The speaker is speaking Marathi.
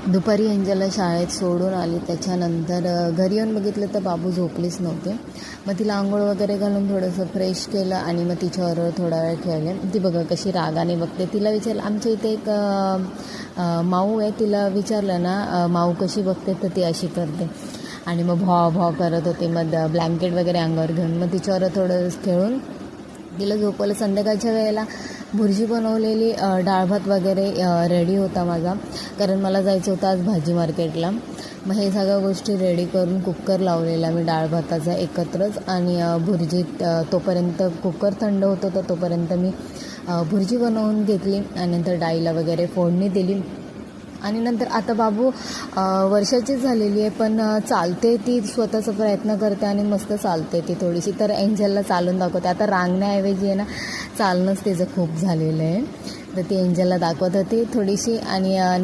दुपारी एंजलला शाळेत सोडून आली. त्याच्यानंतर घरी येऊन बघितलं तर बाबू झोपलीच नव्हते. मग तिला आंघोळ वगैरे घालून थोडंसं फ्रेश केलं आणि मग तिच्याबरोबर थोडा वेळ खेळले. ती बघा कशी रागाने बघते. तिला विचारलं, आमच्या इथे एक माऊ आहे, तिला विचारलं ना माऊ कशी बघते तर ती अशी करते. आणि मग भॉ भॉ करत होते. मग ब्लँकेट वगैरे अंगावर घेऊन मग तिच्यावर थोडं खेळून तिला झोपवलं. संध्याकाळच्या वेळेला भुर्जी बनवलेली, डाळ भात वगैरे रेडी होता माझा, कारण मला जायचं होतं आज भाजी मार्केटला. मग हे सगळ्या गोष्टी रेडी करून कुकर लावलेला मी डाळ भाताचा एकत्रच. आणि भुर्जी तोपर्यंत कुकर थंड होतं तर तोपर्यंत मी भुर्जी बनवून घेतली आणि नंतर डाळीला वगैरे फोडणी दिली. आणि नंतर आता बाबू वर्षाचीच झालेली आहे, पण चालते ती, स्वतःचा प्रयत्न करते आणि मस्त चालते ती थोडीशी. तर एंजलला चालून दाखवते. आता रांगण्याऐवजी आहे ना चालणंच तिचं खूप झालेलं आहे. तर ती एंजलला दाखवत होती थोडीशी. आणि